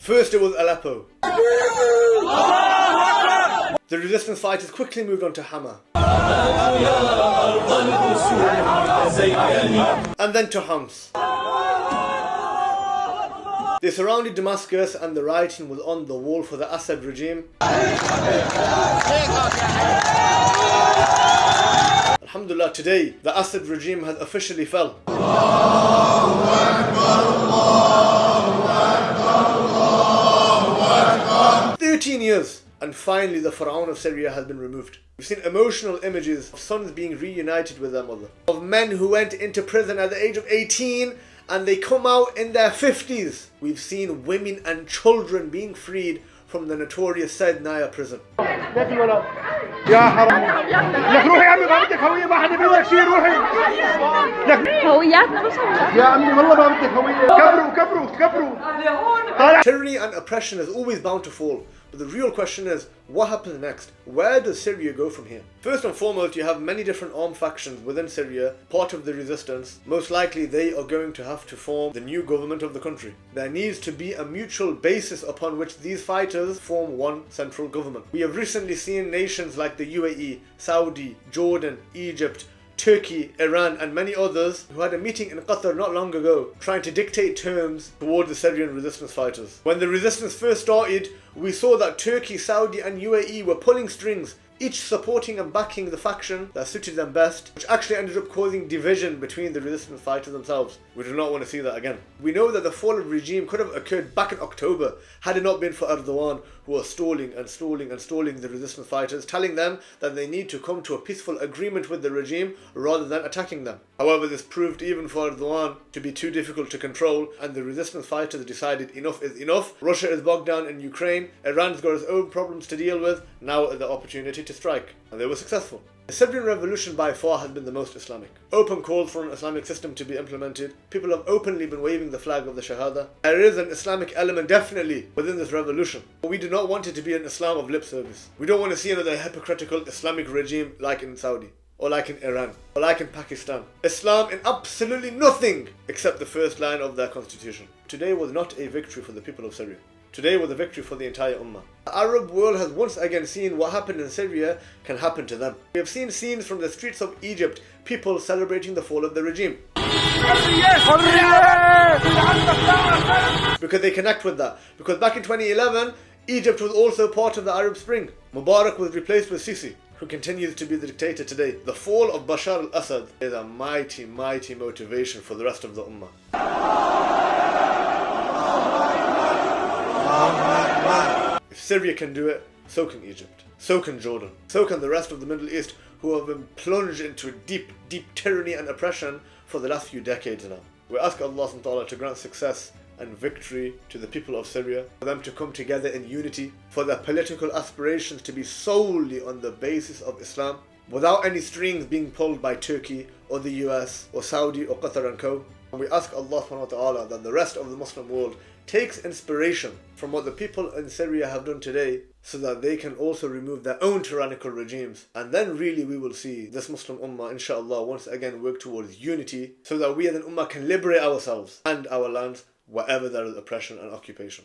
First it was Aleppo. The resistance fighters quickly moved on to Hama. And then to Homs. They surrounded Damascus and the writing was on the wall for the Assad regime. Alhamdulillah, today the Assad regime has officially fell. 13 years and finally the Pharaoh of Syria has been removed. We've seen emotional images of sons being reunited with their mother, of men who went into prison at the age of 18 and they come out in their 50s. We've seen women and children being freed from the notorious Said Naya prison. Tyranny and oppression is always bound to fall. But the real question is, what happens next? Where does Syria go from here? First and foremost, you have many different armed factions within Syria, part of the resistance. Most likely they are going to have to form the new government of the country. There needs to be a mutual basis upon which these fighters form one central government. We have recently seen nations like the UAE, Saudi, Jordan, Egypt, Turkey, Iran and many others who had a meeting in Qatar not long ago trying to dictate terms towards the Syrian resistance fighters. When the resistance first started, we saw that Turkey, Saudi and UAE were pulling strings, each supporting and backing the faction that suited them best, which actually ended up causing division between the resistance fighters themselves. We do not want to see that again. We know that the fall of the regime could have occurred back in October had it not been for Erdogan, who was stalling the resistance fighters, telling them that they need to come to a peaceful agreement with the regime rather than attacking them. However, this proved even for Erdogan to be too difficult to control, and the resistance fighters decided enough is enough. Russia is bogged down in Ukraine, Iran's got its own problems to deal with, now is the opportunity to strike. And they were successful. The Syrian revolution by far has been the most Islamic. Open calls for an Islamic system to be implemented. People have openly been waving the flag of the Shahada. There is an Islamic element definitely within this revolution. But we do not want it to be an Islam of lip service. We don't want to see another hypocritical Islamic regime like in Saudi, or like in Iran, or like in Pakistan. Islam in absolutely nothing except the first line of their constitution. Today was not a victory for the people of Syria. Today was a victory for the entire Ummah. The Arab world has once again seen what happened in Syria can happen to them. We have seen scenes from the streets of Egypt, people celebrating the fall of the regime. Because they connect with that. Because back in 2011, Egypt was also part of the Arab Spring. Mubarak was replaced with Sisi, who continues to be the dictator today. The fall of Bashar al-Assad is a mighty, mighty motivation for the rest of the Ummah. If Syria can do it, so can Egypt, so can Jordan, so can the rest of the Middle East, who have been plunged into deep, deep tyranny and oppression for the last few decades now. We ask Allah subhanahu wa ta'ala to grant success and victory to the people of Syria, for them to come together in unity, for their political aspirations to be solely on the basis of Islam, without any strings being pulled by Turkey or the US or Saudi or Qatar and co. And we ask Allah subhanahu wa ta'ala that the rest of the Muslim world takes inspiration from what the people in Syria have done today, so that they can also remove their own tyrannical regimes. And then really we will see this Muslim Ummah, inshallah, once again work towards unity, so that we as an Ummah can liberate ourselves and our lands wherever there is oppression and occupation.